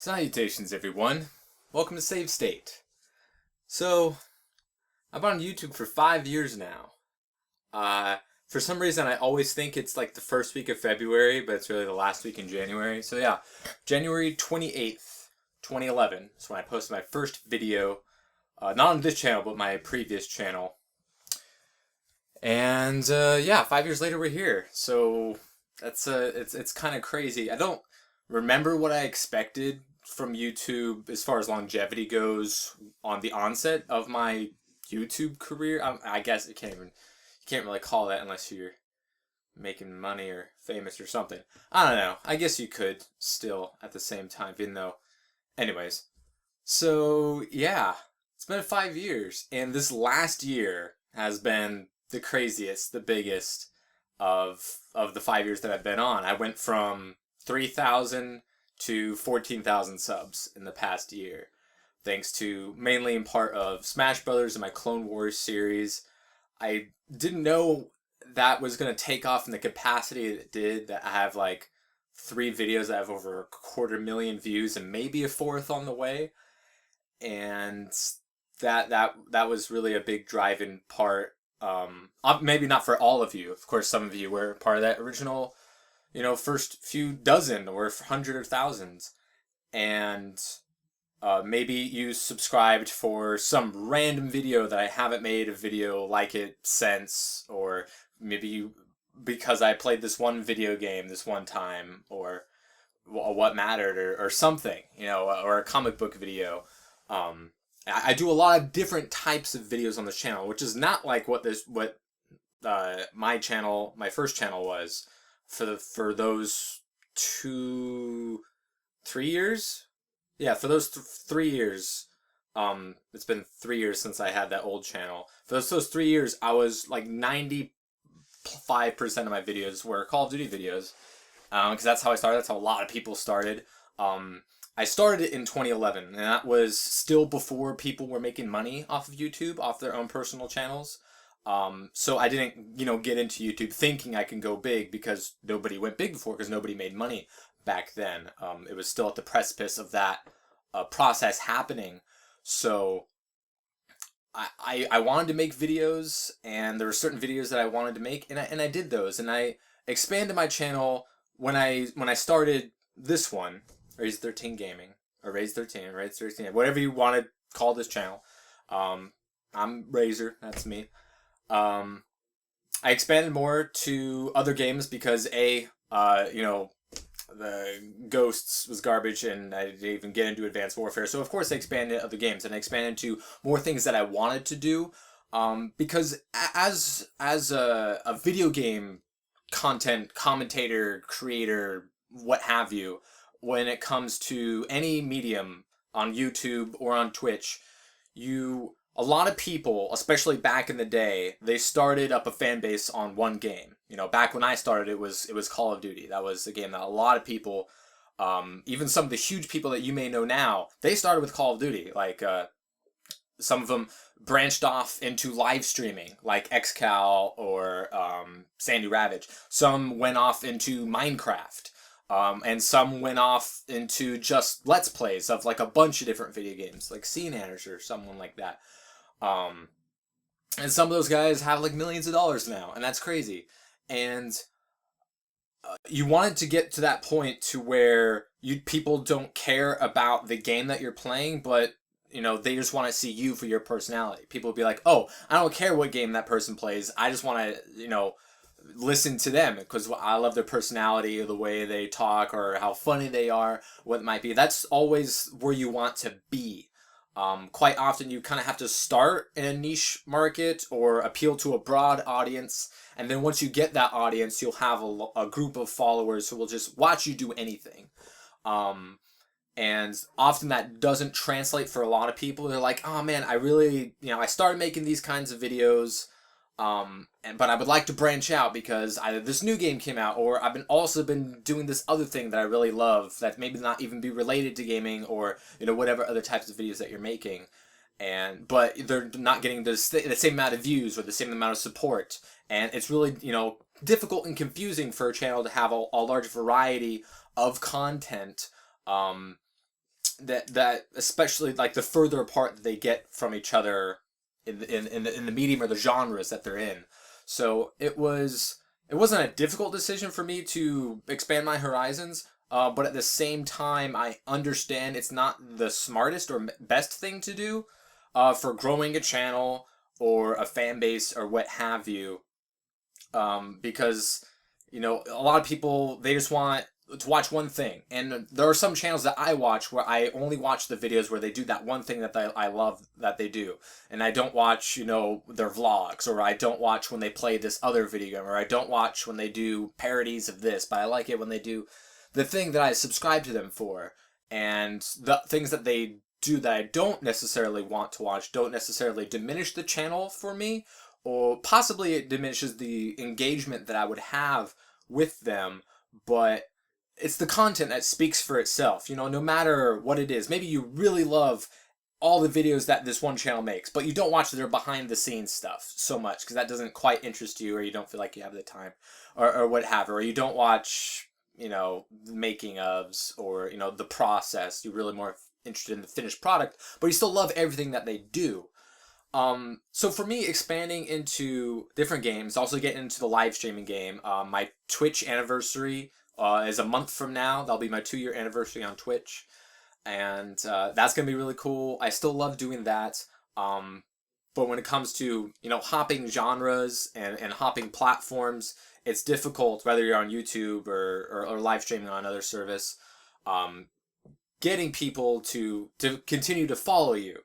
Salutations everyone, welcome to Save State. So, I've been on YouTube for 5 years now. For some reason I always think it's like the first week of February, but it's really the last week in January. So yeah, January 28th, 2011 is when I posted my first video, not on this channel, but my previous channel. And yeah, 5 years later we're here. So that's it's kind of crazy. I don't remember what I expected from YouTube as far as longevity goes on the onset of my YouTube career. I guess you can't really call that unless you're making money or famous or something. I don't know. I guess you could still at the same time, even though. Anyways, so yeah, it's been 5 years, and this last year has been the craziest, the biggest of the 5 years that I've been on. I went from 3,000 to 14,000 subs in the past year, thanks to mainly in part of Smash Brothers and my Clone Wars series. I didn't know that was going to take off in the capacity that it did, that I have like 3 videos that have over 250,000 views and maybe a fourth on the way. And that was really a big driving part. Maybe not for all of you. Of course, some of you were part of that original, first few dozen or 100 or thousands. And maybe you subscribed for some random video that I haven't made a video like it since, or maybe you because I played this one video game this one time, or what mattered, or something, or a comic book video. I do a lot of different types of videos on this channel, which is not like what my first channel was for those 3 years. Yeah, for those 3 years. It's been 3 years since I had that old channel. For those 3 years, I was like 95% of my videos were Call of Duty videos, because that's how I started. That's how a lot of people started. I started it in 2011, and that was still before people were making money off of YouTube, off their own personal channels. So I didn't, get into YouTube thinking I can go big, because nobody went big before, because nobody made money back then. It was still at the precipice of that process happening. So I wanted to make videos, and there were certain videos that I wanted to make, and I did those, and I expanded my channel when I started this one, Raise 13 Gaming, or Raise 13, whatever you want to call this channel. I'm Razor, that's me. I expanded more to other games because the Ghosts was garbage, and I didn't even get into Advanced Warfare. So of course I expanded other games, and I expanded to more things that I wanted to do. Because as a video game content commentator, creator, what have you, when it comes to any medium on YouTube or on Twitch, a lot of people, especially back in the day, they started up a fan base on one game. Back when I started, it was Call of Duty. That was a game that a lot of people, even some of the huge people that you may know now, they started with Call of Duty. Like, some of them branched off into live streaming, like XCal or Sandy Ravage. Some went off into Minecraft. And some went off into just Let's Plays of like a bunch of different video games, like CNanners or someone like that. And some of those guys have like millions of dollars now, and that's crazy. And you wanted to get to that point to where people don't care about the game that you're playing, but they just want to see you for your personality. People would be like, oh, I don't care what game that person plays. I just want to, listen to them because I love their personality, or the way they talk, or how funny they are, what it might be. That's always where you want to be. Quite often you kind of have to start in a niche market or appeal to a broad audience, and then once you get that audience, you'll have a group of followers who will just watch you do anything. And often that doesn't translate for a lot of people. They're like, oh man, I really, I started making these kinds of videos, but I would like to branch out because either this new game came out, or I've also been doing this other thing that I really love that maybe not even be related to gaming, or whatever other types of videos that you're making, but they're not getting the same amount of views or the same amount of support, and it's really difficult and confusing for a channel to have a large variety of content, that especially like the further apart that they get from each other in the medium or the genres that they're in. So it wasn't a difficult decision for me to expand my horizons, but at the same time, I understand it's not the smartest or best thing to do for growing a channel or a fan base or what have you, because a lot of people, they just want to watch one thing, and there are some channels that I watch where I only watch the videos where they do that one thing that I love that they do, and I don't watch their vlogs, or I don't watch when they play this other video game, or I don't watch when they do parodies of this, but I like it when they do the thing that I subscribe to them for. And the things that they do that I don't necessarily want to watch don't necessarily diminish the channel for me, or possibly it diminishes the engagement that I would have with them, but it's the content that speaks for itself. No matter what it is. Maybe you really love all the videos that this one channel makes, but you don't watch their behind the scenes stuff so much because that doesn't quite interest you, or you don't feel like you have the time, or what have you, or you don't watch, the making ofs, or, the process. You're really more interested in the finished product, but you still love everything that they do. So for me, expanding into different games, also getting into the live streaming game, my Twitch anniversary is a month from now. That'll be my 2-year anniversary on Twitch. And that's going to be really cool. I still love doing that. But when it comes to, hopping genres and hopping platforms, it's difficult, whether you're on YouTube or live streaming on another service, getting people to continue to follow you.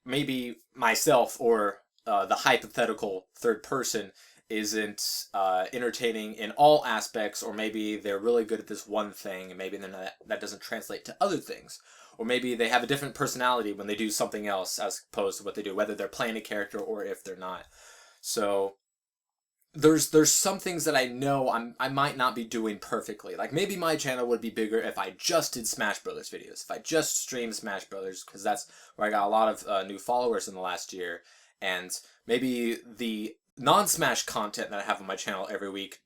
Maybe myself or the hypothetical third person isn't entertaining in all aspects, or maybe they're really good at this one thing, and maybe then that doesn't translate to other things. Or maybe they have a different personality when they do something else as opposed to what they do, whether they're playing a character or if they're not. So there's some things that I know I might not be doing perfectly. Like maybe my channel would be bigger if I just did Smash Brothers videos. If I just streamed Smash Brothers, because that's where I got a lot of new followers in the last year. And maybe the non-Smash content that I have on my channel every week,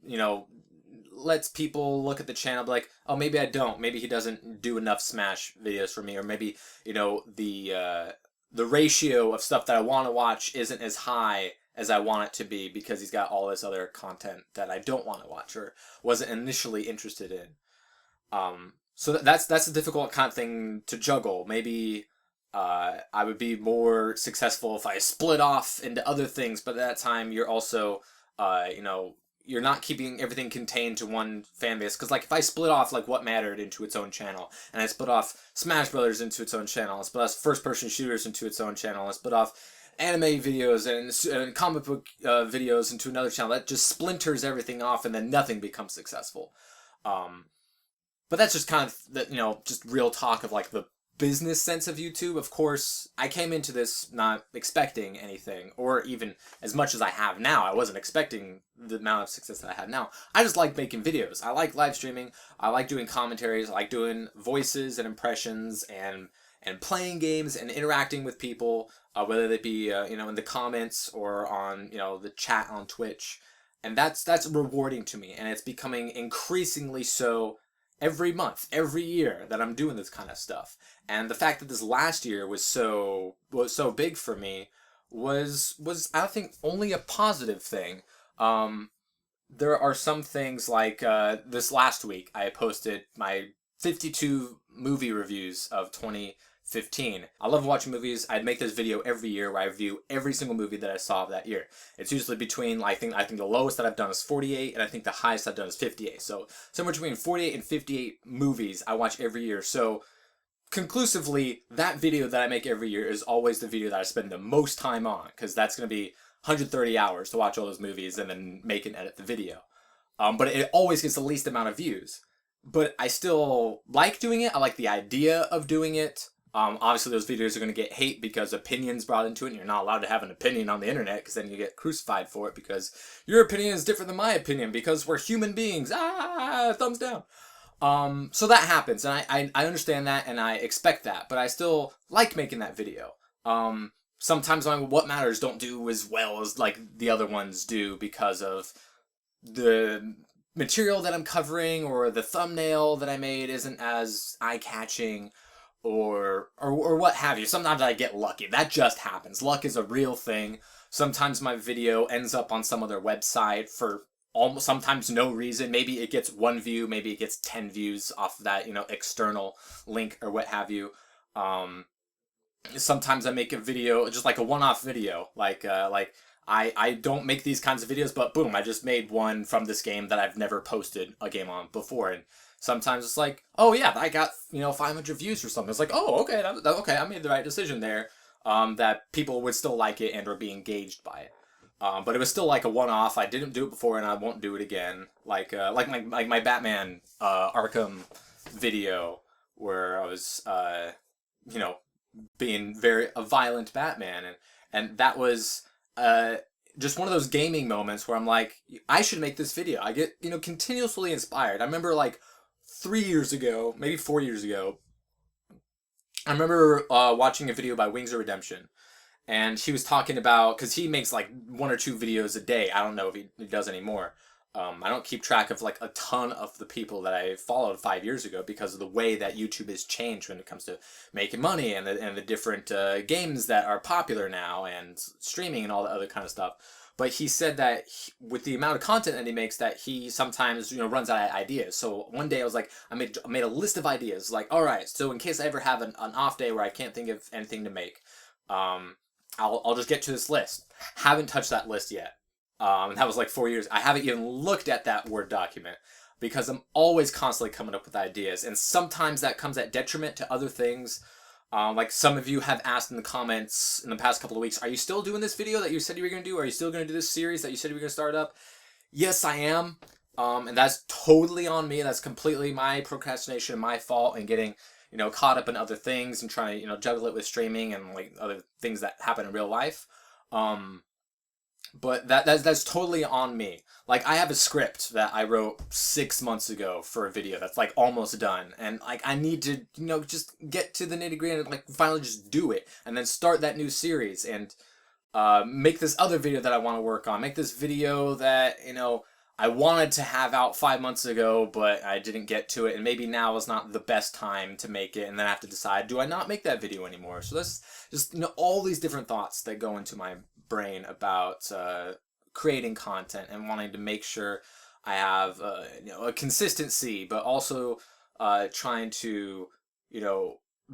lets people look at the channel, be like, oh, maybe I don't. Maybe he doesn't do enough Smash videos for me, or maybe the ratio of stuff that I want to watch isn't as high as I want it to be because he's got all this other content that I don't want to watch or wasn't initially interested in. So that's a difficult kind of thing to juggle. Maybe I would be more successful if I split off into other things, but at that time you're also, you're not keeping everything contained to one fan base. Because, like, if I split off, like, What Mattered into its own channel, and I split off Smash Brothers into its own channel, and split off first-person shooters into its own channel, and split off anime videos and comic book videos into another channel, that just splinters everything off, and then nothing becomes successful. But that's just kind of, just real talk of, like, the business sense of YouTube. Of course, I came into this not expecting anything, or even as much as I have now. I wasn't expecting the amount of success that I have now. I just like making videos. I like live streaming. I like doing commentaries. I like doing voices and impressions and playing games and interacting with people, whether they be in the comments or on the chat on Twitch. And that's rewarding to me, and it's becoming increasingly so every month, every year that I'm doing this kind of stuff. And the fact that this last year was so big for me was I think only a positive thing. There are some things like this last week I posted my 52 movie reviews of 2015. I love watching movies. I'd make this video every year where I review every single movie that I saw of that year. It's usually between, I think the lowest that I've done is 48, and I think the highest I've done is 58. So somewhere between 48 and 58 movies I watch every year. So conclusively, that video that I make every year is always the video that I spend the most time on, because that's going to be 130 hours to watch all those movies and then make and edit the video. But it always gets the least amount of views. But I still like doing it. I like the idea of doing it. Obviously, those videos are going to get hate because opinions brought into it, and you're not allowed to have an opinion on the internet, because then you get crucified for it because your opinion is different than my opinion because we're human beings. Thumbs down. So that happens, and I understand that, and I expect that, but I still like making that video. Sometimes What Matters don't do as well as, like, the other ones do because of the material that I'm covering, or the thumbnail that I made isn't as eye-catching, or what have you. Sometimes I get lucky. That just happens. Luck is a real thing. Sometimes my video ends up on some other website for almost sometimes no reason. Maybe it gets 1 view, maybe it gets 10 views off of that, external link or what have you. Sometimes I make a video, just like a one-off video, like I don't make these kinds of videos, but boom, I just made one from this game that I've never posted a game on before. And sometimes it's like, oh yeah, I got 500 views or something. It's like, oh okay, okay, I made the right decision there. That people would still like it and or be engaged by it. But it was still like a one-off. I didn't do it before, and I won't do it again. Like my Batman Arkham video, where I was being a violent Batman, and that was just one of those gaming moments where I'm like, I should make this video. I get continuously inspired. I remember like 3 years ago, maybe 4 years ago, I remember watching a video by Wings of Redemption, and he was talking about, because he makes like 1 or 2 videos a day. I don't know if he does anymore. I don't keep track of like a ton of the people that I followed 5 years ago because of the way that YouTube has changed when it comes to making money and the different games that are popular now and streaming and all the other kind of stuff. But he said that with the amount of content that he makes, that he sometimes runs out of ideas. So one day I was like, I made a list of ideas. Like, all right, so in case I ever have an off day where I can't think of anything to make, I'll just get to this list. Haven't touched that list yet. That was like 4 years. I haven't even looked at that Word document because I'm always constantly coming up with ideas, and sometimes that comes at detriment to other things. Like some of you have asked in the comments in the past couple of weeks, are you still doing this video that you said you were going to do? Are you still going to do this series that you said you were going to start up? Yes, I am. And that's totally on me. That's completely my procrastination, my fault, and getting caught up in other things and trying to juggle it with streaming and like other things that happen in real life. But that's totally on me. Like, I have a script that I wrote 6 months ago for a video that's like almost done, and like I need to just get to the nitty-gritty and like finally just do it, and then start that new series and make this other video that I want to work on. Make this video that I wanted to have out 5 months ago, but I didn't get to it, and maybe now is not the best time to make it, and then I have to decide, do I not make that video anymore? So that's just all these different thoughts that go into my brain about creating content and wanting to make sure I have a consistency, but also trying to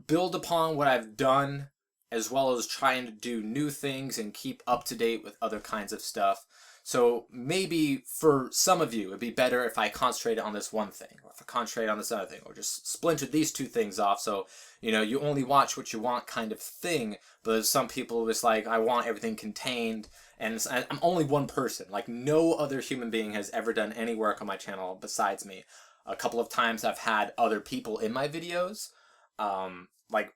build upon what I've done, as well as trying to do new things and keep up to date with other kinds of stuff. So maybe for some of you, it'd be better if I concentrated on this one thing, or if I concentrated on this other thing, or just splintered these 2 things off. So, you only watch what you want kind of thing. But some people, it's like, I want everything contained. And I'm only one person. Like, no other human being has ever done any work on my channel besides me. A couple of times I've had other people in my videos. Like,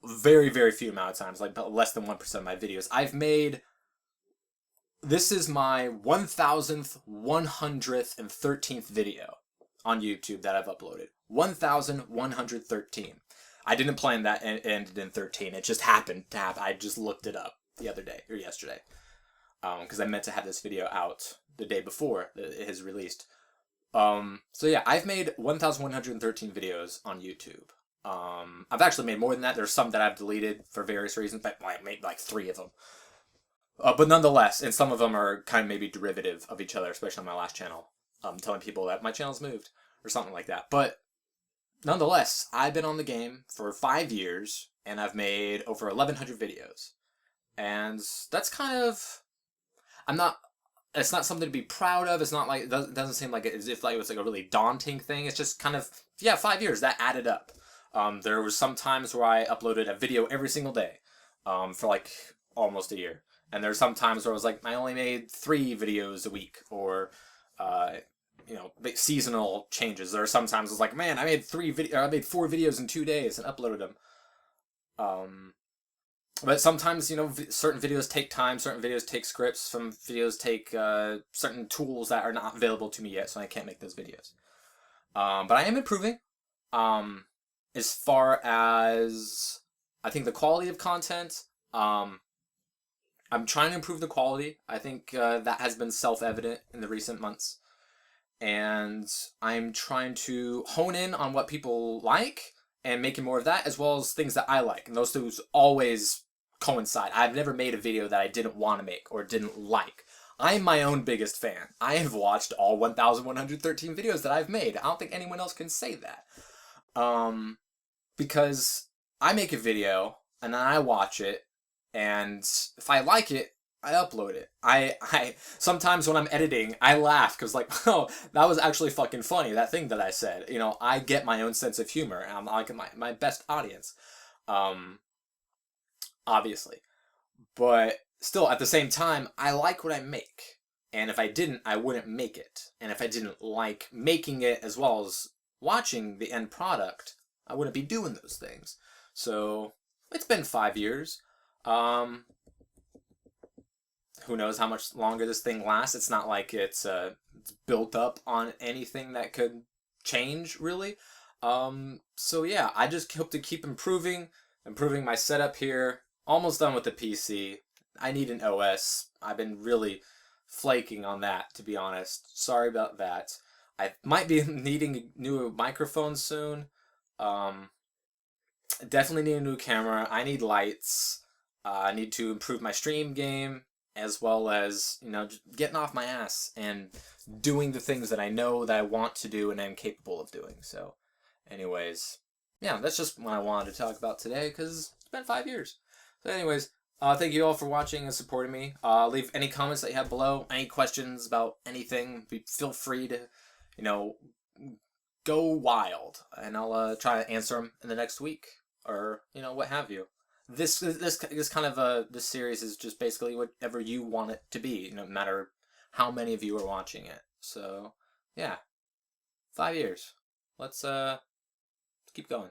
very, very few amount of times. Like, less than 1% of my videos. This is my 1,113th video on YouTube that I've uploaded. 1,113. I didn't plan that and ended in 13. It just happened to happen. I just looked it up the other day, or yesterday. Because I meant to have this video out the day before it is released. So yeah, I've made 1,113 videos on YouTube. I've actually made more than that. There's some that I've deleted for various reasons, but I made like 3 of them. But nonetheless, and some of them are kind of maybe derivative of each other, especially on my last channel. Telling people that my channel's moved, or something like that. But nonetheless, I've been on the game for 5 years, and I've made over 1,100 videos. And that's kind of... it's not something to be proud of. It's not like... It doesn't seem like as if like it was like a really daunting thing. It's just kind of... Yeah, 5 years, that added up. There was some times where I uploaded a video every single day. For like almost a year. And there's some times where I was like, I only made 3 videos a week, or, seasonal changes. There are some times I was like, man, I made 4 videos in 2 days and uploaded them. But sometimes, certain videos take time, certain videos take scripts, some videos take certain tools that are not available to me yet, so I can't make those videos. But I am improving. As far as, I think, the quality of content, I'm trying to improve the quality. I think that has been self-evident in the recent months. and I'm trying to hone in on what people like and making more of that, as well as things that I like. And those two always coincide. I've never made a video that I didn't want to make or didn't like. I'm my own biggest fan. I have watched all 1,113 videos that I've made. I don't think anyone else can say that. Because I make a video and then I watch it, and if I like it, I upload it. I sometimes when I'm editing, I laugh because like, oh, that was actually fucking funny, that thing that I said. You know, I get my own sense of humor, and I'm like my best audience, obviously. But still, at the same time, I like what I make. And if I didn't, I wouldn't make it. And if I didn't like making it as well as watching the end product, I wouldn't be doing those things. So, it's been 5 years. Who knows how much longer this thing lasts. It's not like it's built up on anything that could change, really. So yeah, I just hope to keep improving my setup here. Almost done with the PC. I need an OS. I've been really flaking on that, to be honest. Sorry about that. I might be needing a new microphone soon. Definitely need a new camera. I need lights. I need to improve my stream game, as well as, you know, just getting off my ass and doing the things that I know that I want to do and I'm capable of doing. So, anyways, yeah, that's just what I wanted to talk about today, because it's been 5 years. So anyways, thank you all for watching and supporting me. Leave any comments that you have below, any questions about anything. Feel free to, you know, go wild, and I'll try to answer them in the next week, or, you know, what have you. This kind of this series is just basically whatever you want it to be, no matter how many of you are watching it. So yeah, 5 years. Let's keep going.